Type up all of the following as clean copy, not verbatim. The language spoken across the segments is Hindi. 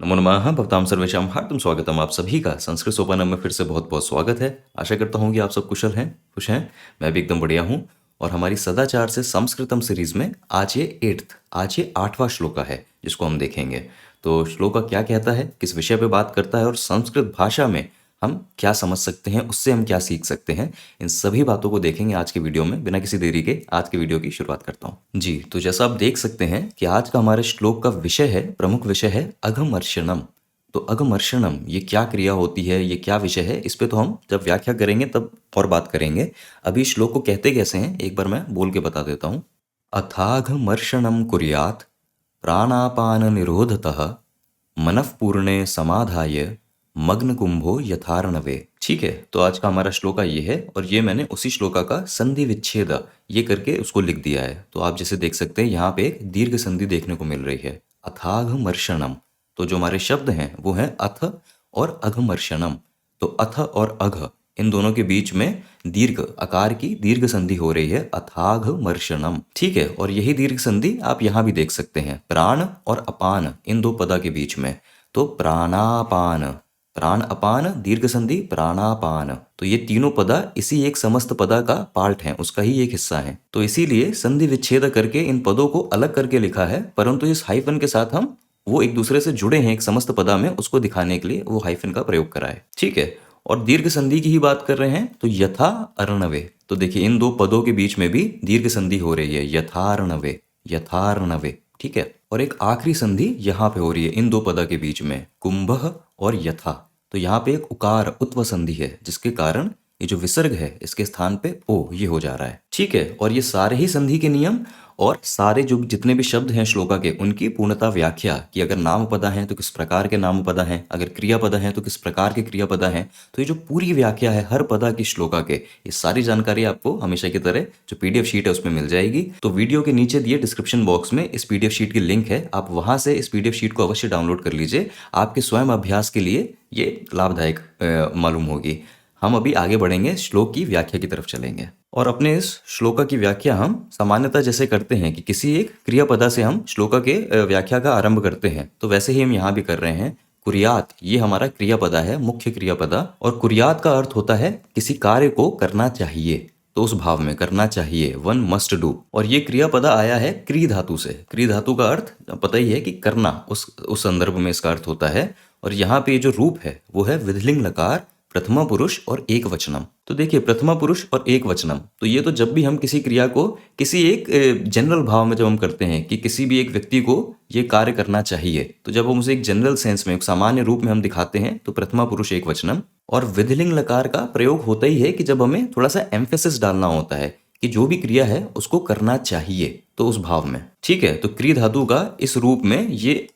नमो नमः भवतां सर्वेषां हार्दिकं स्वागतम आप सभी का संस्कृत सोपानम में फिर से बहुत बहुत स्वागत है। आशा करता हूँ कि आप सब कुशल हैं, खुश हैं। मैं भी एकदम बढ़िया हूँ। और हमारी सदाचार से संस्कृतम सीरीज में आज ये 8वां श्लोका है जिसको हम देखेंगे। तो श्लोका क्या कहता है, किस विषय पे बात करता है और संस्कृत भाषा में हम क्या समझ सकते हैं, उससे हम क्या सीख सकते हैं, इन सभी बातों को देखेंगे आज के वीडियो में। बिना किसी देरी के आज के वीडियो की शुरुआत करता हूँ जी। तो जैसा आप देख सकते हैं कि आज का हमारे श्लोक का विषय है, प्रमुख विषय है अघमर्षणम। तो अघमर्षणम ये क्या क्रिया होती है, ये क्या विषय है, इस पे तो हम जब व्याख्या करेंगे तब और बात करेंगे। अभी श्लोक को कहते कैसे हैं एक बार मैं बोल के बता देता हूँ। अथाघमर्षणम कुर्यात् प्राणापान निरोधतः मनःपूर्णे समाधाय मग्न कुंभो यथार्णवे। ठीक है, तो आज का हमारा श्लोका ये है और ये मैंने उसी श्लोका का संधि विच्छेद ये करके उसको लिख दिया है। तो आप जैसे देख सकते हैं यहाँ पे एक दीर्घ संधि देखने को मिल रही है, अथाघमर्षणम। तो जो हमारे शब्द हैं वो हैं अथ और अघमर्षणम। तो अथ और अघ इन दोनों के बीच में दीर्घ आकार की दीर्घ संधि हो रही है, अथाघमर्षणम। ठीक है, और यही दीर्घ संधि आप यहाँ भी देख सकते हैं प्राण और अपान इन दो पदा के बीच में। तो प्राणापान, प्राण अपान दीर्घ संधि प्राणापान। तो ये तीनों पदा इसी एक समस्त पदा का पार्ट हैं, उसका ही एक हिस्सा है। तो इसीलिए संधि विच्छेद करके इन पदों को अलग करके लिखा है, परंतु इस हाइफन के साथ हम वो एक दूसरे से जुड़े हैं एक समस्त पदा में, उसको दिखाने के लिए वो हाइफन का प्रयोग करा है। ठीक है, और दीर्घ संधि की ही बात कर रहे हैं तो यथा अर्णवे। तो देखिए इन दो पदों के बीच में भी दीर्घ संधि हो रही है, यथार्णवे, यथार्णवे। ठीक है, और एक आखिरी संधि यहाँ पे हो रही है इन दो पदा के बीच में, कुंभ और यथा। तो यहाँ पे एक उकार उत्व संधि है जिसके कारण ये जो विसर्ग है इसके स्थान पे ओ ये हो जा रहा है। ठीक है, और ये सारे ही संधि के नियम और सारे जो जितने भी शब्द हैं श्लोका के उनकी पूर्णता व्याख्या कि अगर नाम पदा हैं तो किस प्रकार के नाम पदा हैं, अगर क्रिया पदा हैं तो किस प्रकार के क्रिया पदा हैं। तो ये जो पूरी व्याख्या है हर पदा की श्लोका के, ये सारी जानकारी आपको हमेशा की तरह जो पीडीएफ शीट है उसमें मिल जाएगी। तो वीडियो के नीचे दिए डिस्क्रिप्शन बॉक्स में इस पीडीएफ शीट की लिंक है, आप वहां से इस पीडीएफ शीट को अवश्य डाउनलोड कर लीजिए। आपके स्वयं अभ्यास के लिए ये लाभदायक मालूम होगी। हम अभी आगे बढ़ेंगे, श्लोक की व्याख्या की तरफ चलेंगे। और अपने इस श्लोका की व्याख्या हम सामान्यतः जैसे करते हैं कि किसी एक क्रियापदा से हम श्लोका के व्याख्या का आरंभ करते हैं, तो वैसे ही हम यहाँ भी कर रहे हैं। कुर्यात ये हमारा क्रियापदा है, मुख्य क्रियापदा। और कुर्यात का अर्थ होता है किसी कार्य को करना चाहिए, तो उस भाव में करना चाहिए, वन मस्ट डू। और ये क्रियापदा आया है क्री धातु से। क्री धातु का अर्थ पता ही है कि करना, उस संदर्भ में इसका अर्थ होता है। और यहाँ पे जो रूप है वो है विधिलिंग लकार, प्रथमा पुरुष और एक वचनम। तो देखिए प्रथमा पुरुष और एक वचनम, तो ये तो जब भी हम किसी क्रिया को किसी एक जनरल भाव में जब हम करते हैं कि किसी भी एक व्यक्ति को ये कार्य करना चाहिए, तो जब हम उसे एक जनरल सेंस में एक सामान्य रूप में हम दिखाते हैं तो प्रथमा पुरुष एक वचनम। और विधिलिंग लकार का प्रयोग होता ही है कि जब हमें थोड़ा सा एम्फेसिस डालना होता है कि जो भी क्रिया है उसको करना चाहिए, तो उस भाव में। ठीक है, तो क्री धातु का इस रूप में ये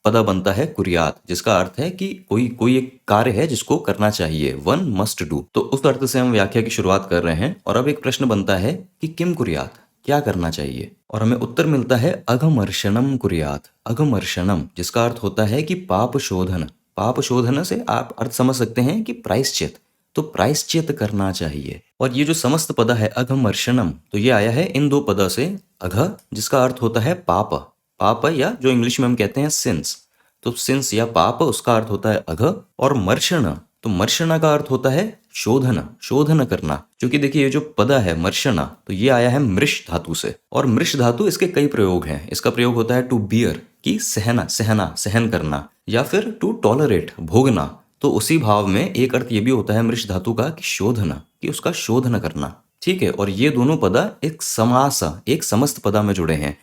पदा बनता है कुर्यात, जिसका अर्थ है कि कोई एक कार्य है जिसको करना चाहिए, वन मस्ट डू। तो उस अर्थ से हम व्याख्या की शुरुआत कर रहे हैं। और अब एक प्रश्न बनता है कि किम कुर्यात, क्या करना चाहिए। और हमें उत्तर मिलता है अघमर्षणम कुर्यात। अघमर्षणम जिसका अर्थ होता है कि पाप शोधन। पाप शोधन से आप अर्थ समझ सकते हैं कि प्रायश्चित, तो प्रायश्चित करना चाहिए। और ये जो समस्त पदा है अघमर्षणम, तो ये आया है इन दो पदा से। अघ जिसका अर्थ होता है पाप, पाप या जो इंग्लिश में हम कहते हैं सिंस, तो सिंस या पाप उसका अर्थ होता है अघ। और मर्षण, तो मर्षण का अर्थ होता है शोधन, शोधन करना। क्योंकि देखिए ये जो पदा है मर्षणा, तो ये आया है मृष धातु से। और मृष धातु इसके कई प्रयोग हैं। इसका प्रयोग होता है टू बियर की सहना, सहना सहन करना, या फिर टू टॉलरेट भोगना। तो उसी भाव में एक अर्थ ये भी होता है मृष धातु का कि शोधना, कि उसका शोधन करना। ठीक है, और ये दोनों पदा एक समास, एक समस्त पदा में जुड़े हैं।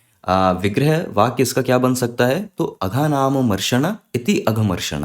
विग्रह वाक्य इसका क्या बन सकता है, तो अघानाम मर्षण इति अघमर्षण,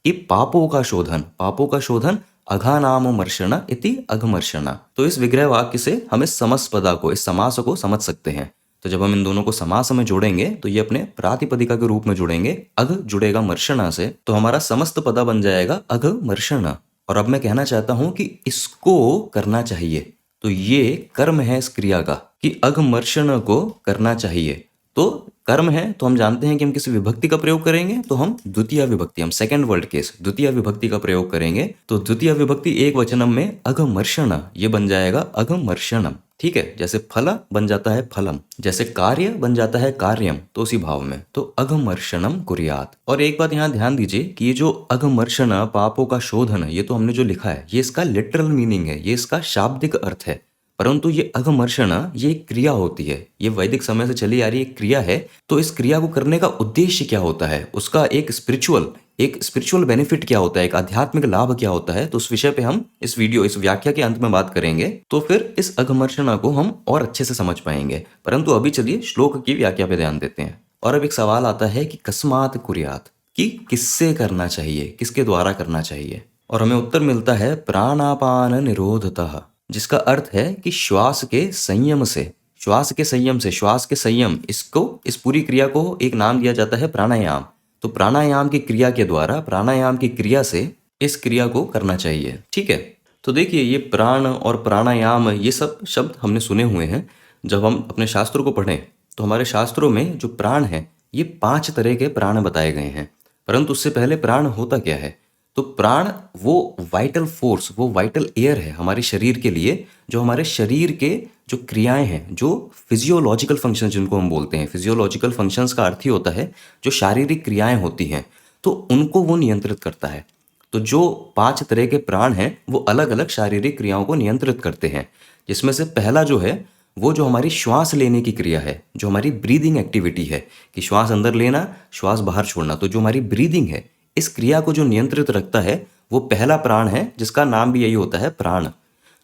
कि पापों का शोधन, पापों का शोधन अघानाम मर्षण इति अघमर्षण। तो इस विग्रह वाक्य से हम इस समस्त पदा को, इस समास को समझ सकते हैं। तो जब हम इन दोनों को समास में जोड़ेंगे तो ये अपने प्रातिपदिका के रूप में जुड़ेंगे। अघ जुड़ेगा मर्षणा से, तो हमारा समस्त पदा बन जाएगा अघमर्षण। और अब मैं कहना चाहता हूं कि इसको करना चाहिए, तो ये कर्म है इस क्रिया का कि अघमर्षण को करना चाहिए। तो कर्म है तो हम जानते हैं कि हम किसी विभक्ति का प्रयोग करेंगे, तो हम द्वितीय विभक्ति, हम सेकंड वर्ड केस द्वितीय विभक्ति का प्रयोग करेंगे। तो द्वितीय विभक्ति एक वचनम में अघमर्षण ये बन जाएगा अघमर्षणम। ठीक है, जैसे फल बन जाता है फलम, जैसे कार्य बन जाता है कार्यम, तो उसी भाव में। तो अघमर्षणम कुर्यात। और एक बात यहाँ ध्यान दीजिए कि ये जो अघमर्षण, पापों का शोधन, ये तो हमने जो लिखा है ये इसका लिटरल मीनिंग है, ये इसका शाब्दिक अर्थ है। परंतु ये अघमर्षण ये एक क्रिया होती है, ये वैदिक समय से चली आ रही एक क्रिया है। तो इस क्रिया को करने का उद्देश्य क्या होता है, उसका एक स्पिरिचुअल बेनिफिट क्या होता है, एक आध्यात्मिक लाभ क्या होता है, तो उस विषय पे हम इस व्याख्या के अंत में बात करेंगे। तो फिर इस अघमर्षण को हम और अच्छे से समझ पाएंगे। परंतु अभी चलिए श्लोक की व्याख्या पे ध्यान देते हैं। और अब एक सवाल आता है कि कस्मात कुर्यात, कि किससे करना चाहिए, किसके द्वारा करना चाहिए। और हमें उत्तर मिलता है प्राणापान निरोधतः, जिसका अर्थ है कि श्वास के संयम से, श्वास के संयम, इस पूरी क्रिया को एक नाम दिया जाता है प्राणायाम। तो प्राणायाम की क्रिया के द्वारा, प्राणायाम की क्रिया से इस क्रिया को करना चाहिए। ठीक है, तो देखिए ये प्राण और प्राणायाम ये सब शब्द हमने सुने हुए हैं। जब हम अपने शास्त्रों को पढ़ें तो हमारे शास्त्रों में जो प्राण है ये 5 तरह के प्राण बताए गए हैं। परंतु उससे पहले प्राण होता क्या है, तो प्राण वो वाइटल फोर्स, वो वाइटल एयर है हमारे शरीर के लिए, जो हमारे शरीर के जो क्रियाएं हैं, जो फिजियोलॉजिकल फंक्शन जिनको हम बोलते हैं, फिजियोलॉजिकल फंक्शंस का अर्थ ही होता है जो शारीरिक क्रियाएं होती हैं, तो उनको वो नियंत्रित करता है। तो जो 5 तरह के प्राण हैं वो अलग अलग शारीरिक क्रियाओं को नियंत्रित करते हैं, जिसमें से पहला जो है वो जो हमारी श्वास लेने की क्रिया है, जो हमारी ब्रीदिंग एक्टिविटी है, कि श्वास अंदर लेना, श्वास बाहर छोड़ना, तो जो हमारी ब्रीदिंग है इस क्रिया को जो नियंत्रित रखता है वो पहला प्राण है, जिसका नाम भी यही होता है प्राण।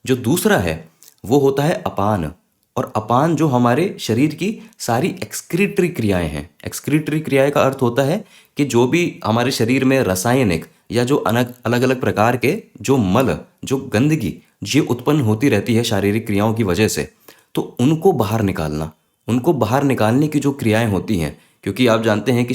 जो दूसरा है वो होता है अपान। और अपान जो हमारे शरीर की सारी एक्सक्रीटरी क्रियाएं हैं, एक्सक्रीटरी क्रियाएं का अर्थ होता है कि जो भी हमारे शरीर में रासायनिक या जो अलग अलग प्रकार के जो मल, जो गंदगी ये उत्पन्न होती रहती है शारीरिक क्रियाओं की वजह से, तो उनको बाहर निकालना, उनको बाहर निकालने की जो क्रियाएं होती हैं, क्योंकि आप जानते हैं कि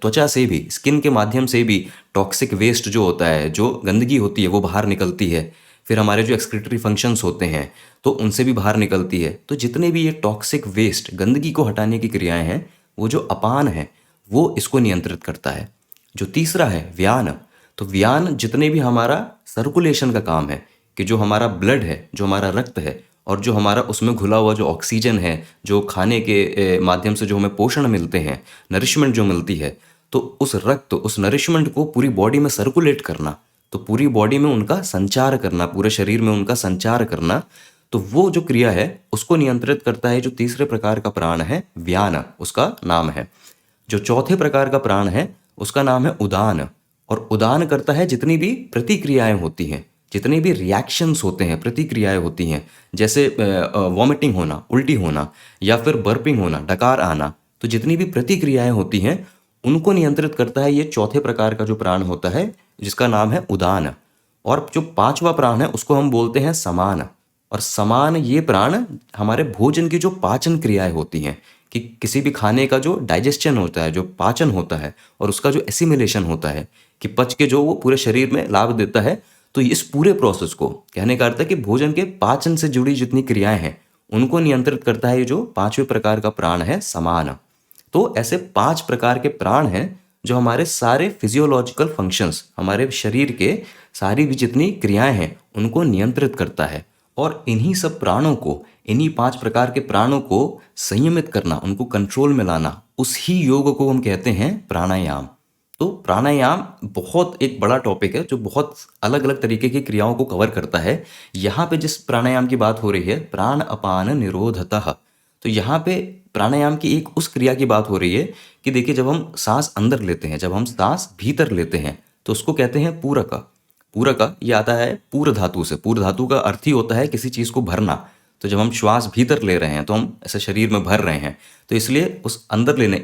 त्वचा से भी, स्किन के माध्यम से भी टॉक्सिक वेस्ट जो होता है, जो गंदगी होती है वो बाहर निकलती है। फिर हमारे जो एक्सक्रीटरी फंक्शंस होते हैं तो उनसे भी बाहर निकलती है। तो जितने भी ये टॉक्सिक वेस्ट, गंदगी को हटाने की क्रियाएं हैं, वो जो अपान है वो इसको नियंत्रित करता है। जो तीसरा है व्यान, तो व्यान जितने भी हमारा सर्कुलेशन का काम है, कि जो हमारा ब्लड है, जो हमारा रक्त है, और जो हमारा उसमें घुला हुआ जो ऑक्सीजन है, जो खाने के माध्यम से जो हमें पोषण मिलते हैं, नरिशमेंट जो मिलती है, तो उस रक्त, उस नरिशमेंट को पूरी बॉडी में सर्कुलेट करना, तो पूरी बॉडी में उनका संचार करना, पूरे शरीर में उनका संचार करना, तो वो जो क्रिया है उसको नियंत्रित करता है जो तीसरे प्रकार का प्राण है व्यान, उसका नाम है। जो चौथे प्रकार का प्राण है उसका नाम है उदान। और उदान करता है जितनी भी प्रतिक्रियाएं होती हैं, जितने भी रिएक्शंस होते हैं, प्रतिक्रियाएं होती हैं, जैसे वॉमिटिंग होना, उल्टी होना, या फिर बर्पिंग होना, डकार आना, तो जितनी भी प्रतिक्रियाएं होती हैं उनको नियंत्रित करता है ये चौथे प्रकार का जो प्राण होता है, जिसका नाम है उदान। और जो 5वां प्राण है उसको हम बोलते हैं समान। और समान ये प्राण हमारे भोजन की जो पाचन क्रियाएं होती हैं, कि किसी भी खाने का जो डाइजेशन होता है, जो पाचन होता है, और उसका जो एसिमिलेशन होता है, कि पच के जो वो पूरे शरीर में लाभ देता है, तो इस पूरे प्रोसेस को, कहने का अर्थ है कि भोजन के पाचन से जुड़ी जितनी क्रियाएं हैं उनको नियंत्रित करता है ये जो 5वें प्रकार का प्राण है समान। तो ऐसे 5 प्रकार के प्राण हैं जो हमारे सारे फिजियोलॉजिकल फंक्शंस, हमारे शरीर के सारी भी जितनी क्रियाएं हैं उनको नियंत्रित करता है। और इन्हीं सब प्राणों को, इन्हीं 5 प्रकार के प्राणों को संयमित करना, उनको कंट्रोल में लाना, उस ही योग को हम कहते हैं प्राणायाम। तो प्राणायाम बहुत एक बड़ा टॉपिक है जो बहुत अलग अलग तरीके की क्रियाओं को कवर करता है। यहाँ पे जिस प्राणायाम की बात हो रही है, प्राण अपान निरोधतः, तो यहाँ पे प्राणायाम की एक उस क्रिया की बात हो रही है कि देखिए जब हम सांस अंदर लेते हैं, जब हम सांस भीतर लेते हैं, तो उसको कहते हैं पूरक। पूरक ये आता है पूर धातु से। पूर धातु का अर्थ ही होता है किसी चीज़ को भरना। तो जब हम श्वास भीतर ले रहे हैं तो हम ऐसे शरीर में भर रहे हैं, तो इसलिए उस अंदर लेने,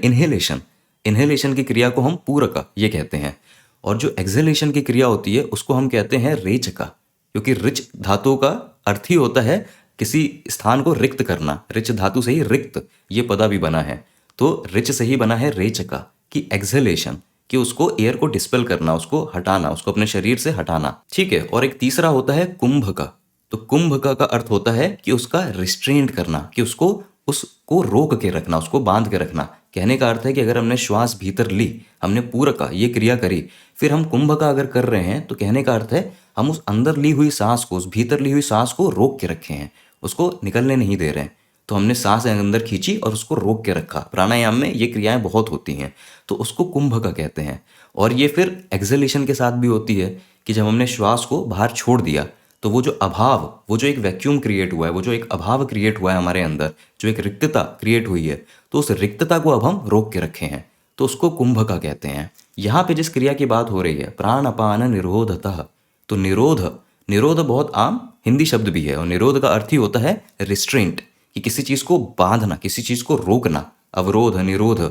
इन्हेलेशन की क्रिया को हम पूरक ये कहते हैं। और जो एक्सहेलेशन की क्रिया होती है उसको हम कहते हैं रेचका, क्योंकि रिच धातु का अर्थ ही होता है किसी स्थान को रिक्त करना। रिच धातु से ही रिक्त ये पदा भी बना है, तो रिच से ही बना है रेचका की एक्सहेलेशन, कि उसको एयर को डिस्पेल करना, उसको हटाना, उसको अपने शरीर से हटाना। ठीक है। और एक तीसरा होता है कुंभका। तो कुंभका का अर्थ होता है कि उसका रिस्ट्रेंट करना, कि उसको रोक के रखना, उसको बांध के रखना। कहने का अर्थ है कि अगर हमने श्वास भीतर ली, हमने पूरका ये क्रिया करी, फिर हम कुंभका अगर कर रहे हैं, तो कहने का अर्थ है हम उस अंदर ली हुई सांस को, उस भीतर ली हुई सांस को रोक के रखे हैं, उसको निकलने नहीं दे रहे हैं, तो हमने सांस अंदर खींची और उसको रोक के रखा। प्राणायाम में ये क्रियाएं बहुत होती हैं, तो उसको कुंभक कहते हैं। और ये फिर एक्सलेशन के साथ भी होती है कि जब हमने श्वास को बाहर छोड़ दिया तो वो जो अभाव, वो जो एक वैक्यूम क्रिएट हुआ है, वो जो एक अभाव क्रिएट हुआ है हमारे अंदर, जो एक रिक्तता क्रिएट हुई है, तो उस रिक्तता को अब हम रोक के रखे हैं, तो उसको कुंभका कहते हैं। यहाँ पे जिस क्रिया की बात हो रही है, प्राण अपान निरोधतः, तो निरोध, निरोध बहुत आम हिंदी शब्द भी है, और निरोध का अर्थ ही होता है रिस्ट्रेंट, कि किसी चीज को बांधना, किसी चीज को रोकना, अवरोध, निरोध।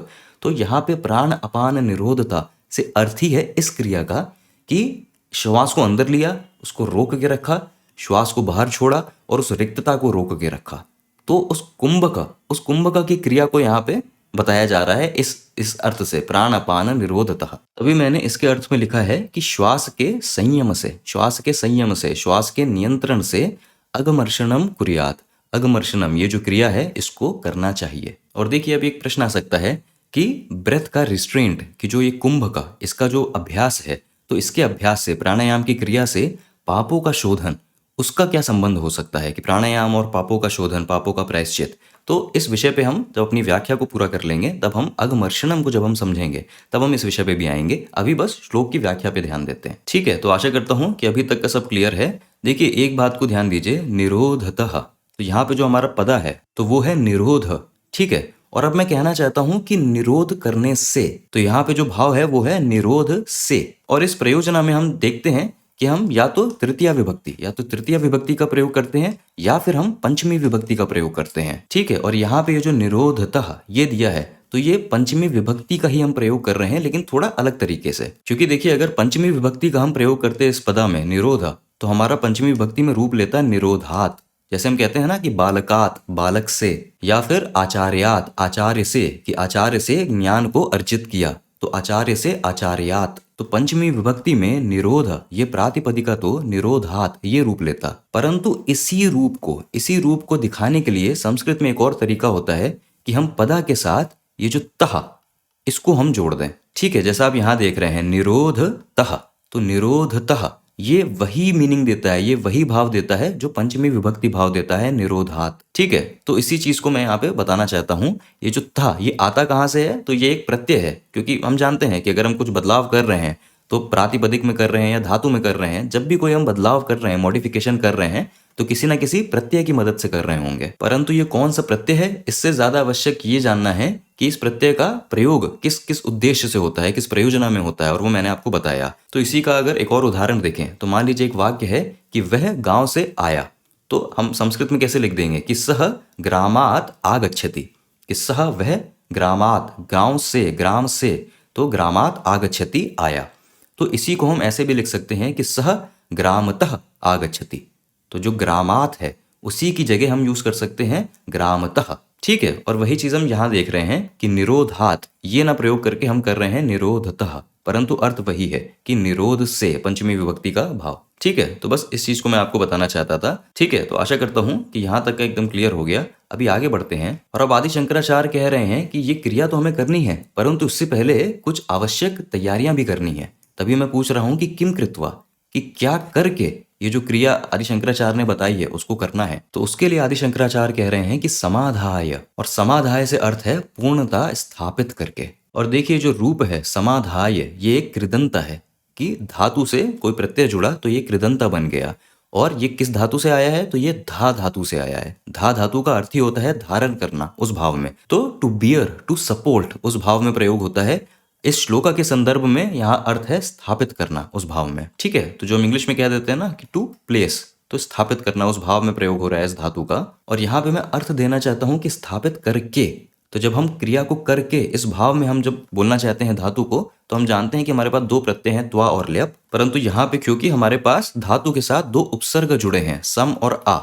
तो यहाँ पे प्राण अपान निरोधता से अर्थ ही है इस क्रिया का कि श्वास को अंदर लिया, उसको रोक के रखा, श्वास को बाहर छोड़ा और उस रिक्तता को रोक के रखा। तो उस कुंभका की क्रिया को यहाँ पे बताया जा रहा है इस अर्थ से, प्राण अपान निरोधतः। तभी मैंने इसके अर्थ में लिखा है कि श्वास के संयम से, श्वास के संयम से, श्वास के नियंत्रण से अगमर्षणम कुर्यात्। अगमर्षणम ये जो क्रिया है इसको करना चाहिए। और देखिए अब एक प्रश्न आ सकता है कि ब्रेथ का रिस्ट्रेंट, कि जो ये कुंभका, इसका जो अभ्यास है, तो इसके अभ्यास से, प्राणायाम की क्रिया से पापों का शोधन, उसका क्या संबंध हो सकता है, कि प्राणायाम और पापों का शोधन, पापों का प्रायश्चित। तो इस विषय पे हम जब अपनी व्याख्या को पूरा कर लेंगे, तब हम अगमर्षणम को जब हम समझेंगे तब हम इस विषय पे भी आएंगे। अभी बस श्लोक की व्याख्या पे ध्यान देते हैं, ठीक है। तो आशा करता हूं कि अभी तक का सब क्लियर है। देखिए एक बात को ध्यान दीजिए, निरोधतः, तो यहाँ पे जो हमारा पदा है तो वो है निरोध, ठीक है। और अब मैं कहना चाहता हूं कि निरोध करने से, तो यहाँ पे जो भाव है वो है निरोध से। और इस प्रयोजना में हम देखते हैं कि हम या तो तृतीया विभक्ति का प्रयोग करते हैं या फिर हम पंचमी विभक्ति का प्रयोग करते हैं, ठीक है। और यहाँ पे ये जो निरोधतः ये दिया है, तो ये पंचमी विभक्ति का ही हम प्रयोग कर रहे हैं, लेकिन थोड़ा अलग तरीके से। क्योंकि देखिए अगर पंचमी विभक्ति का हम प्रयोग करते हैं इस पदा में निरोध, तो हमारा पंचमी विभक्ति में रूप लेता है निरोधात। जैसे हम कहते हैं ना कि बालकात, बालक से, या फिर आचार्यात, आचार्य से, कि आचार्य से ज्ञान को अर्जित किया, तो आचार्य से आचार्यात। तो पंचमी विभक्ति में निरोध ये प्रातिपदिका तो निरोधात ये रूप लेता। परंतु इसी रूप को दिखाने के लिए संस्कृत में एक और तरीका होता है कि हम पदा के साथ ये जो तह, इसको हम जोड़ दें, ठीक है। जैसा आप यहाँ देख रहे हैं निरोध तह, तो निरोधतः ये वही मीनिंग देता है, ये वही भाव देता है जो पंचमी विभक्ति भाव देता है निरोधात, ठीक है। तो इसी चीज को मैं यहाँ पे बताना चाहता हूँ। ये जो था ये आता कहाँ से है, तो ये एक प्रत्यय है, क्योंकि हम जानते हैं कि अगर हम कुछ बदलाव कर रहे हैं तो प्रातिपदिक में कर रहे हैं या धातु में कर रहे हैं, जब भी कोई हम बदलाव कर रहे हैं, मॉडिफिकेशन कर रहे हैं, तो किसी ना किसी प्रत्यय की मदद से कर रहे होंगे। परंतु ये कौन सा प्रत्यय है, इससे ज्यादा आवश्यक ये जानना है कि इस प्रत्यय का प्रयोग किस किस उद्देश्य से होता है, किस प्रयोजना में होता है, और वो मैंने आपको बताया। तो इसी का अगर एक और उदाहरण देखें तो मान लीजिए एक वाक्य है कि वह गांव से आया, तो हम संस्कृत में कैसे लिख देंगे कि सह ग्रामात आगच्छति, कि सह वह ग्रामात, गांव से, ग्राम से, तो ग्रामात आगच्छति आया। तो इसी को हम ऐसे भी लिख सकते हैं कि सह ग्रामतः आगच्छति, तो जो ग्रामात है उसी की जगह हम यूज कर सकते हैं ग्रामतः, ठीक है। और वही चीज हम यहाँ देख रहे हैं कि निरोधात ये ना प्रयोग करके हम कर रहे हैं निरोधतः, परंतु अर्थ वही है कि निरोध से, पंचमी विभक्ति का भाव, ठीक है। तो बस इस चीज को मैं आपको बताना चाहता था, ठीक है। तो आशा करता हूं कि यहाँ तक का एकदम क्लियर हो गया। अभी आगे बढ़ते हैं। और अब आदि शंकराचार्य कह रहे हैं कि ये क्रिया तो हमें करनी है, परंतु उससे पहले कुछ आवश्यक तैयारियां भी करनी है। तभी मैं पूछ रहा हूं कि किम कृत्वा, कि क्या करके ये जो क्रिया आदि शंकराचार्य ने बताई है उसको करना है। तो उसके लिए आदि शंकराचार्य कह रहे हैं कि समाधाय, और समाधाय से अर्थ है पूर्णता स्थापित करके। और देखिए जो रूप है समाधाय, ये एक कृदंत है, कि धातु से कोई प्रत्यय जुड़ा तो ये कृदंता बन गया। और ये किस धातु से आया है, तो ये धा धातु से आया है। धा धातु का अर्थ ही होता है धारण करना, उस भाव में। तो टू बियर, टू सपोर्ट, उस भाव में प्रयोग होता है। इस श्लोका के संदर्भ में यहाँ अर्थ है स्थापित करना, उस भाव में, ठीक है। तो जो हम इंग्लिश में कह देते हैं ना कि टू प्लेस, तो स्थापित करना उस भाव में प्रयोग हो रहा है इस धातु का। और यहाँ पे मैं अर्थ देना चाहता हूँ कि स्थापित करके। तो जब हम क्रिया को करके इस भाव में हम जब बोलना चाहते हैं धातु को, तो हम जानते हैं कि हमारे पास दो प्रत्यय हैं, त्वा और ल्यप। परंतु यहाँ पे क्योंकि हमारे पास धातु के साथ दो उपसर्ग जुड़े हैं, सम और आ,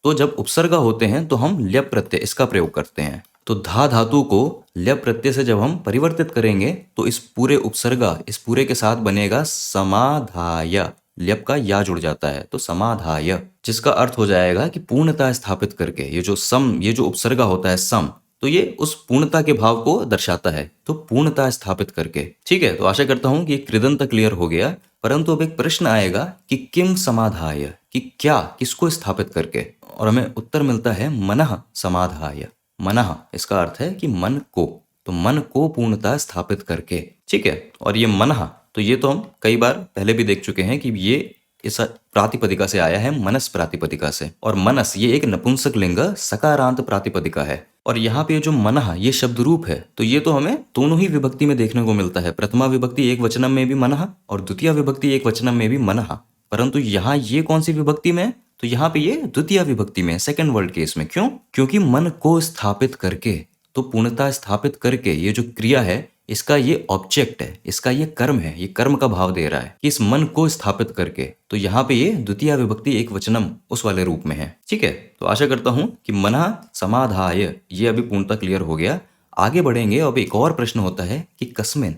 तो जब उपसर्ग होते हैं तो हम ल्यप प्रत्यय इसका प्रयोग करते हैं। तो धा धातु को ल्यप प्रत्यय से जब हम परिवर्तित करेंगे तो इस पूरे उपसर्गा, इस पूरे के साथ बनेगा समाधाय, ल्यप का या जुड़ जाता है, तो समाधाय, जिसका अर्थ हो जाएगा कि पूर्णता स्थापित करके। ये जो सम, ये जो उपसर्गा होता है सम, तो ये उस पूर्णता के भाव को दर्शाता है, तो पूर्णता स्थापित करके, ठीक है। तो आशा करता हूं कि कृदंत क्लियर हो गया। परंतु अब एक प्रश्न आएगा कि किम समाधाय, कि क्या, किसको स्थापित करके, और हमें उत्तर मिलता है मनः समाधाय। मनः इसका अर्थ है कि मन को, तो मन को पूर्णतः स्थापित करके, ठीक है। और ये मनः, तो ये तो हम कई बार पहले भी देख चुके हैं कि ये इस प्रातिपदिका से आया है, मनस प्रातिपदिका से। और मनस ये एक नपुंसक लिंग सकारांत प्रातिपदिका है। और यहाँ पे जो मनः ये शब्द रूप है, तो ये तो हमें दोनों ही विभक्ति में देखने को मिलता है। प्रथमा विभक्ति एक वचनम में भी मनः और द्वितीय विभक्ति एक वचनम में भी मनः। परंतु यहाँ ये कौन सी विभक्ति में है? तो यहाँ पे ये द्वितीय विभक्ति में, सेकंड वर्ड केस में। क्यों? क्योंकि मन को स्थापित करके, तो पूर्णता स्थापित करके ये जो क्रिया है, इसका ये ऑब्जेक्ट है, इसका ये कर्म है, ये कर्म का भाव दे रहा है कि इस मन को स्थापित करके। तो यहाँ पे ये द्वितीय विभक्ति एक वचनम उस वाले रूप में है, ठीक है। तो आशा करता हूं कि मनः समाधाय ये अभी पूर्णतः क्लियर हो गया। आगे बढ़ेंगे। अब एक और प्रश्न होता है कि कस्मिन,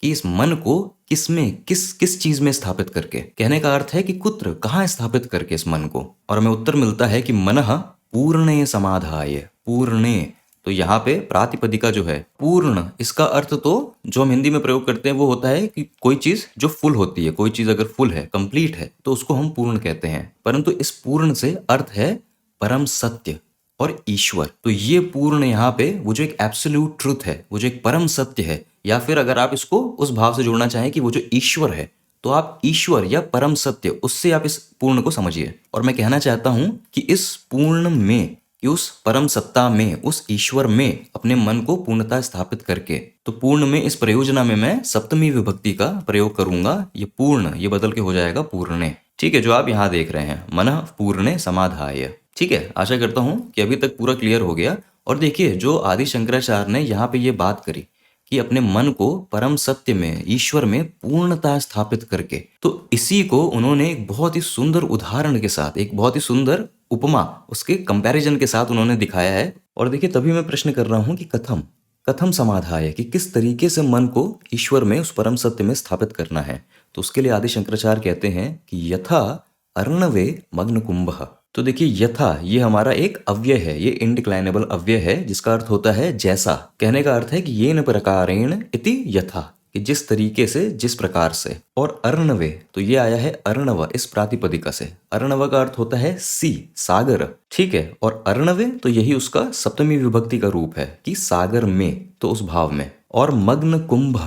कि इस मन को किसमें, किस चीज में स्थापित करके। कहने का अर्थ है कि कुत्र, कहाँ स्थापित करके इस मन को। और हमें उत्तर मिलता है कि मनः पूर्णे समाधाय। पूर्णे, तो यहाँ पे प्रातिपदिका जो है पूर्ण, इसका अर्थ तो जो हम हिंदी में प्रयोग करते हैं वो होता है कि कोई चीज जो फुल होती है, कोई चीज अगर फुल है, कंप्लीट है, तो उसको हम पूर्ण कहते हैं। परंतु इस पूर्ण से अर्थ है परम सत्य और ईश्वर। तो ये पूर्ण यहाँ पे वो जो एक एब्सोल्यूट ट्रुथ है, वो जो एक परम सत्य है, या फिर अगर आप इसको उस भाव से जोड़ना चाहें कि वो जो ईश्वर है, तो आप ईश्वर या परम सत्य, उससे आप इस पूर्ण को समझिए। और मैं कहना चाहता हूं कि इस पूर्ण में, कि उस परम सत्ता में, उस ईश्वर में अपने मन को पूर्णता स्थापित करके, तो पूर्ण में इस प्रयोजना में मैं सप्तमी विभक्ति का प्रयोग करूंगा। ये पूर्ण, ये बदल के हो जाएगा पूर्णे, ठीक है, जो आप यहाँ देख रहे हैं, मनः पूर्णे समाधाय। ठीक है, आशा करता हूं कि अभी तक पूरा क्लियर हो गया। और देखिए, जो आदि शंकराचार्य ने यहाँ पे ये बात करी कि अपने मन को परम सत्य में, ईश्वर में पूर्णता स्थापित करके, तो इसी को उन्होंने एक बहुत ही सुंदर उदाहरण के साथ, एक बहुत ही सुंदर उपमा, उसके कंपैरिजन के साथ उन्होंने दिखाया है। और देखिए, तभी मैं प्रश्न कर रहा हूं कि कथम, कथम समाधाय, कि किस तरीके से मन को ईश्वर में, उस परम सत्य में स्थापित करना है। तो उसके लिए आदि शंकराचार्य कहते हैं कि यथा अर्णवे मग्न कुंभः। तो देखिए, यथा ये हमारा एक अव्यय है, ये इनडिक्लाइनेबल अव्यय है, जिसका अर्थ होता है जैसा। कहने का अर्थ है कि येन प्रकारेण इति यथा, कि जिस तरीके से, जिस प्रकार से। और अर्णवे, तो ये आया है अर्णव इस प्रातिपदिका से। अर्णव का अर्थ होता है सी, सागर, ठीक है। और अर्णवे, तो यही उसका सप्तमी विभक्ति का रूप है कि सागर में, तो उस भाव में। और मग्न कुंभ,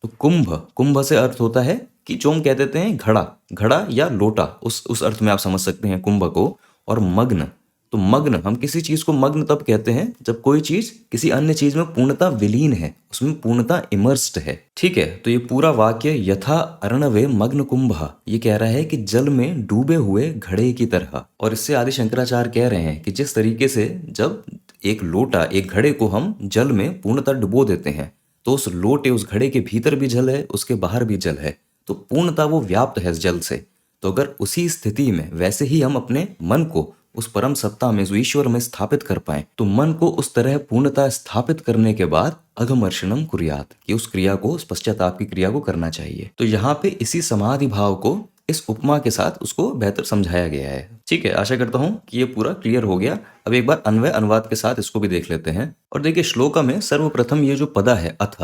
तो कुंभ, कुंभ से अर्थ होता है कि जो हम कह देते हैं घड़ा, घड़ा या लोटा, उस अर्थ में आप समझ सकते हैं कुंभ को। और मग्न, तो मग्न, हम किसी चीज को मग्न तब कहते हैं जब कोई चीज किसी अन्य चीज में पूर्णता विलीन है, उसमें पूर्णता इमर्स्ड है, ठीक है। तो ये पूरा वाक्य यथा अर्णवे मग्न कुंभ, ये कह रहा है कि जल में डूबे हुए घड़े की तरह। और इससे आदि शंकराचार्य कह रहे हैं कि जिस तरीके से जब एक लोटा, एक घड़े को हम जल में पूर्णतः डुबो देते हैं, तो उस लोटे, उस घड़े के भीतर भी जल है, उसके बाहर भी जल है, तो पूर्णतः वो व्याप्त है जल से। तो अगर उसी स्थिति में वैसे ही हम अपने मन को उस परम सत्ता में, जो ईश्वर में स्थापित कर पाए, तो मन को उस तरह पूर्णता स्थापित करने के बाद अघमर्षणम कुर्यात, कि उस क्रिया को, उस पश्चाताप की क्रिया को करना चाहिए। तो यहाँ पे इसी समाधि भाव को इस उपमा के साथ उसको बेहतर समझाया गया है, ठीक है। आशा करता हूँ कि ये पूरा क्लियर हो गया। अब एक बार अन्वय अनुवाद के साथ इसको भी देख लेते हैं। और देखिए, श्लोका में सर्वप्रथम ये जो पदा है अथ,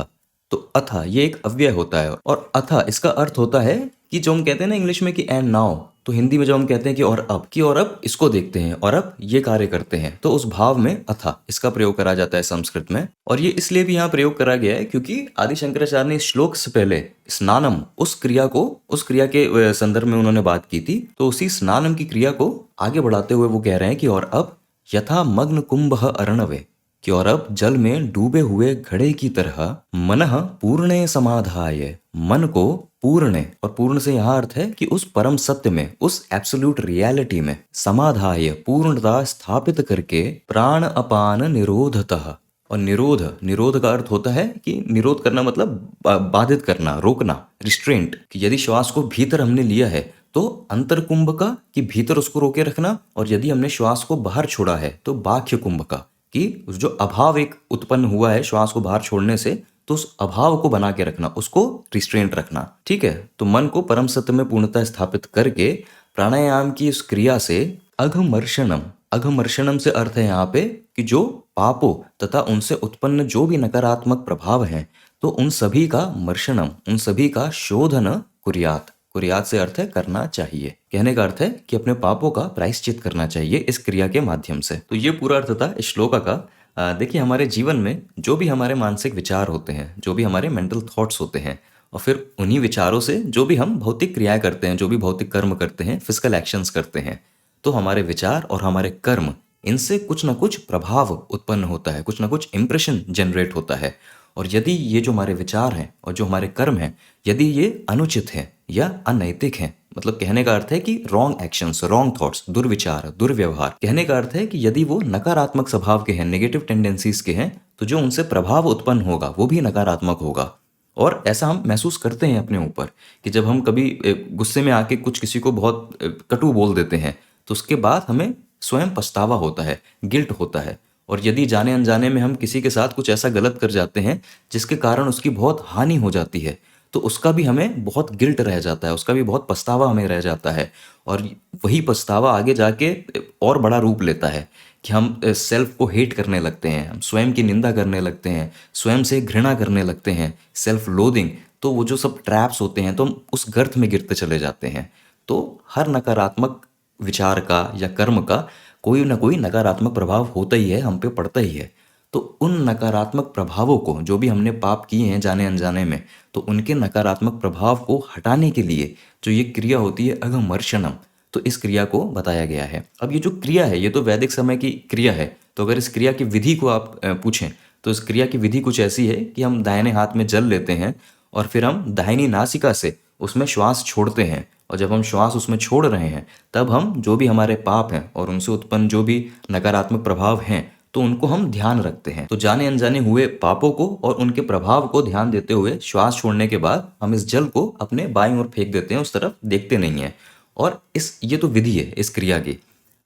तो अथ ये एक अव्यय होता है। और अथ इसका अर्थ होता है कि जो हम कहते हैं ना इंग्लिश में कि एंड नाउ, तो हिंदी में जब हम कहते हैं कि और अब, कि और अब इसको देखते हैं, और अब ये कार्य करते हैं, तो उस भाव में अथा इसका प्रयोग करा जाता है संस्कृत में। और ये इसलिए भी यहाँ प्रयोग करा गया है क्योंकि आदि शंकराचार्य ने इस श्लोक से पहले स्नानम, उस क्रिया को, उस क्रिया के संदर्भ में उन्होंने बात की थी। तो उसी स्नानम की क्रिया को आगे बढ़ाते हुए वो कह रहे हैं कि और अब यथा मग्न कुंभ अर्णवे, कि और अब जल में डूबे हुए घड़े की तरह मनः पूर्णे समाधाय, मन को पूर्ण, और पूर्ण से यहाँ अर्थ है कि उस परम सत्य में, उस एब्सोल्यूट रियलिटी में, समाधाय पूर्णता स्थापित करके, प्राण अपान निरोधतः। और निरोध, निरोध का अर्थ होता है कि निरोध करना मतलब बाधित करना, रोकना, रिस्ट्रेंट, कि यदि श्वास को भीतर हमने लिया है तो अंतर कुंभ का, कि भीतर उसको रोके रखना, और यदि हमने श्वास को बाहर छोड़ा है तो बाह्य कुंभ का, कि जो अभाव एक उत्पन्न हुआ है श्वास को बाहर छोड़ने से, तो उस अभाव को बना के रखना, उसको रिस्ट्रेंट रखना, ठीक है। तो मन को परम सत्य में पूर्णता स्थापित करके प्राणायाम की इस क्रिया से अघमर्षणम, अघमर्षणम से अर्थ है यहाँ पे कि जो पापों तथा उनसे उत्पन्न जो भी नकारात्मक प्रभाव हैं, तो उन सभी का मर्षणम, उन सभी का शोधन कुर्यात, कुर्यात से अर्थ है करना चाहिए। कहने का अर्थ है कि अपने पापों का प्रायश्चित करना चाहिए इस क्रिया के माध्यम से। तो ये पूरा अर्थ था इस श्लोका का। देखिए, हमारे जीवन में जो भी हमारे मानसिक विचार होते हैं, जो भी हमारे मेंटल थॉट्स होते हैं, और फिर उन्हीं विचारों से जो भी हम भौतिक क्रियाएं करते हैं, जो भी भौतिक कर्म करते हैं, फिजिकल एक्शंस करते हैं, तो हमारे विचार और हमारे कर्म, इनसे कुछ ना कुछ प्रभाव उत्पन्न होता है, कुछ ना कुछ इंप्रेशन जनरेट होता है। और यदि ये जो हमारे विचार हैं और जो हमारे कर्म हैं, यदि ये अनुचित हैं या अनैतिक हैं, मतलब कहने का अर्थ है कि रॉन्ग एक्शंस, रॉन्ग थॉट्स, दुर्विचार, दुर्व्यवहार, कहने का अर्थ है कि यदि वो नकारात्मक स्वभाव के हैं, नेगेटिव टेंडेंसीज के हैं, तो जो उनसे प्रभाव उत्पन्न होगा वो भी नकारात्मक होगा। और ऐसा हम महसूस करते हैं अपने ऊपर कि जब हम कभी गुस्से में आके कुछ किसी को बहुत कटु बोल देते हैं, तो उसके बाद हमें स्वयं पछतावा होता है, गिल्ट होता है। और यदि जाने अनजाने में हम किसी के साथ कुछ ऐसा गलत कर जाते हैं जिसके कारण उसकी बहुत हानि हो जाती है, तो उसका भी हमें बहुत गिल्ट रह जाता है, उसका भी बहुत पछतावा हमें रह जाता है। और वही पछतावा आगे जाके और बड़ा रूप लेता है कि हम सेल्फ को हेट करने लगते हैं, हम स्वयं की निंदा करने लगते हैं, स्वयं से घृणा करने लगते हैं, सेल्फ लोदिंग। तो वो जो सब ट्रैप्स होते हैं, तो हम उस गर्त में गिरते चले जाते हैं। तो हर नकारात्मक विचार का या कर्म का कोई ना कोई नकारात्मक प्रभाव होता ही है, हम पे पड़ता ही है। तो उन नकारात्मक प्रभावों को, जो भी हमने पाप किए हैं जाने अनजाने में, तो उनके नकारात्मक प्रभाव को हटाने के लिए जो ये क्रिया होती है अघमर्षणम, तो इस क्रिया को बताया गया है। अब ये जो क्रिया है, ये तो वैदिक समय की क्रिया है। तो अगर इस क्रिया की विधि को आप पूछें, तो इस क्रिया की विधि कुछ ऐसी है कि हम दाहिने हाथ में जल लेते हैं और फिर हम दाहिनी नासिका से उसमें श्वास छोड़ते हैं। और जब हम श्वास उसमें छोड़ रहे हैं, तब हम जो भी हमारे पाप हैं और उनसे उत्पन्न जो भी नकारात्मक प्रभाव हैं, तो उनको हम ध्यान रखते हैं। तो जाने अनजाने हुए पापों को और उनके प्रभाव को ध्यान देते हुए श्वास छोड़ने के बाद हम इस जल को अपने बाईं ओर फेंक देते हैं, उस तरफ देखते नहीं हैं। और ये तो विधि है इस क्रिया की।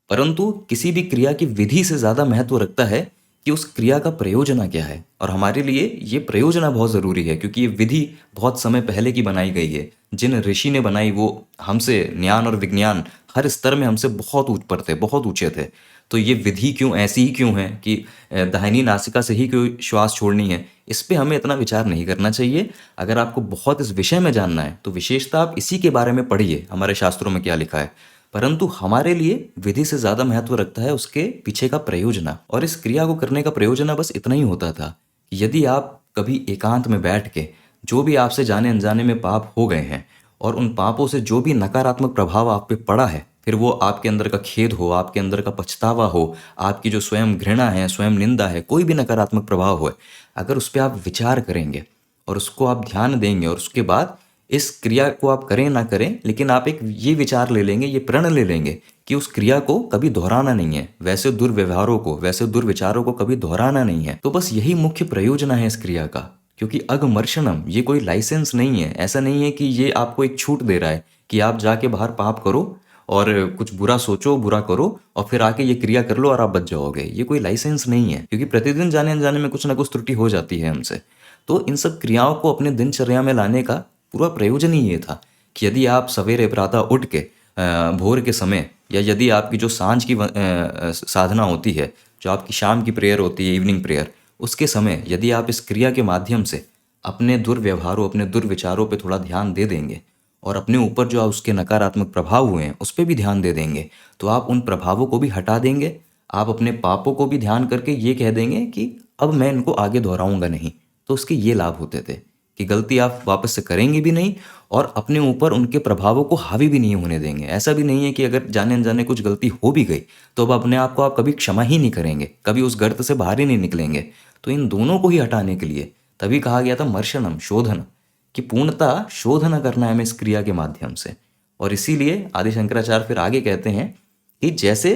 परंतु किसी भी क्रिया की विधि से ज़्यादा महत्व रखता है कि उस क्रिया का प्रयोजना क्या है। और हमारे लिए ये प्रयोजना बहुत ज़रूरी है, क्योंकि ये विधि बहुत समय पहले की बनाई गई है। जिन ऋषि ने बनाई, वो हमसे ज्ञान और विज्ञान हर स्तर में हमसे बहुत ऊपर पर थे, बहुत ऊंचे थे। तो ये विधि क्यों ऐसी ही क्यों है कि दाहिनी नासिका से ही क्यों श्वास छोड़नी है, इस पे हमें इतना विचार नहीं करना चाहिए। अगर आपको बहुत इस विषय में जानना है, तो विशेषता आप इसी के बारे में पढ़िए, हमारे शास्त्रों में क्या लिखा है। परंतु हमारे लिए विधि से ज़्यादा महत्व रखता है उसके पीछे का प्रयोजना। और इस क्रिया को करने का प्रयोजना बस इतना ही होता था कि यदि आप कभी एकांत में बैठ के जो भी आपसे जाने अनजाने में पाप हो गए हैं, और उन पापों से जो भी नकारात्मक प्रभाव आप पे पड़ा है, फिर वो आपके अंदर का खेद हो, आपके अंदर का पछतावा हो, आपकी जो स्वयं घृणा है, स्वयं निंदा है, कोई भी नकारात्मक प्रभाव हो, अगर उस पर आप विचार करेंगे और उसको आप ध्यान देंगे, और उसके बाद इस क्रिया को आप करें ना करें, लेकिन आप एक ये विचार ले लेंगे, ये प्रण ले लेंगे कि उस क्रिया को कभी दोहराना नहीं है, वैसे दुर्व्यवहारों को, वैसे दुर्विचारों को कभी दोहराना नहीं है। तो बस यही मुख्य प्रयोजना है इस क्रिया का। क्योंकि अघमर्षणम ये कोई लाइसेंस नहीं है, ऐसा नहीं है कि ये आपको एक छूट दे रहा है कि आप जाके बाहर पाप करो और कुछ बुरा सोचो, बुरा करो, और फिर आके ये क्रिया कर लो और आप बच जाओगे। ये कोई लाइसेंस नहीं है, क्योंकि प्रतिदिन जाने अनजाने में कुछ ना कुछ त्रुटि हो जाती है हमसे। तो इन सब क्रियाओं को अपने दिनचर्या में लाने का पूरा प्रयोजन ही ये था कि यदि आप सवेरे प्रातः उठ के भोर के समय, या यदि आपकी जो सांझ की साधना होती है, जो आपकी शाम की प्रेयर होती है, इवनिंग प्रेयर, उसके समय यदि आप इस क्रिया के माध्यम से अपने दुर्व्यवहारों, अपने दुर्विचारों पे थोड़ा ध्यान दे देंगे, और अपने ऊपर जो उसके नकारात्मक प्रभाव हुए हैं उस पर भी ध्यान दे देंगे, तो आप उन प्रभावों को भी हटा देंगे। आप अपने पापों को भी ध्यान करके ये कह देंगे कि अब मैं इनको आगे दोहराऊंगा नहीं। तो उसके ये लाभ होते थे कि गलती आप वापस से करेंगे भी नहीं, और अपने ऊपर उनके प्रभावों को हावी भी नहीं होने देंगे। ऐसा भी नहीं है कि अगर जाने अनजाने कुछ गलती हो भी गई, तो अब अपने आप को आप कभी क्षमा ही नहीं करेंगे, कभी उस गर्त से बाहर ही नहीं निकलेंगे। तो इन दोनों को ही हटाने के लिए तभी कहा गया था मर्शनम, शोधन, कि पूर्णतः शोधन करना है हमें इस क्रिया के माध्यम से। और इसीलिए आदि शंकराचार्य फिर आगे कहते हैं कि जैसे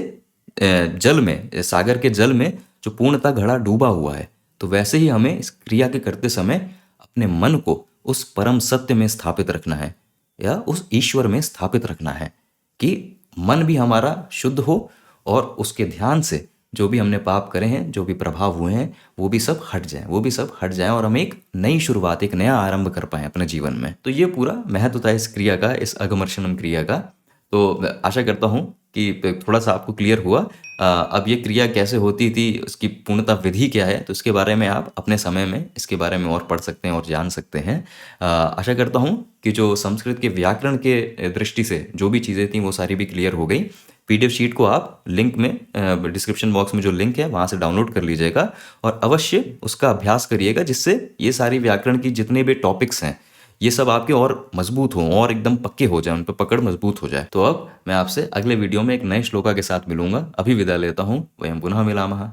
जल में, सागर के जल में जो पूर्णतः घड़ा डूबा हुआ है, तो वैसे ही हमें इस क्रिया के करते समय अपने मन को उस परम सत्य में स्थापित रखना है, या उस ईश्वर में स्थापित रखना है, कि मन भी हमारा शुद्ध हो, और उसके ध्यान से जो भी हमने पाप करे हैं, जो भी प्रभाव हुए हैं, वो भी सब हट जाएं, वो भी सब हट जाएं, और हम एक नई शुरुआत, एक नया आरंभ कर पाएं अपने जीवन में। तो ये पूरा महत्व था इस क्रिया का, इस अघमर्षणम क्रिया का। तो आशा करता हूँ कि थोड़ा सा आपको क्लियर हुआ। अब ये क्रिया कैसे होती थी, उसकी पूर्णतः विधि क्या है, तो इसके बारे में आप अपने समय में इसके बारे में और पढ़ सकते हैं और जान सकते हैं। आशा करता हूँ कि जो संस्कृत के व्याकरण के दृष्टि से जो भी चीज़ें थी वो सारी भी क्लियर हो गई। पीडीएफ शीट को आप लिंक में डिस्क्रिप्शन बॉक्स में जो लिंक है वहाँ से डाउनलोड कर लीजिएगा और अवश्य उसका अभ्यास करिएगा, जिससे ये सारी व्याकरण की जितने भी टॉपिक्स हैं ये सब आपके और मजबूत हों और एकदम पक्के हो जाए, उन पर पकड़ मजबूत हो जाए। तो अब मैं आपसे अगले वीडियो में एक नए श्लोका के साथ मिलूंगा। अभी विदा लेता हूँ। वयं पुनः मिलामः।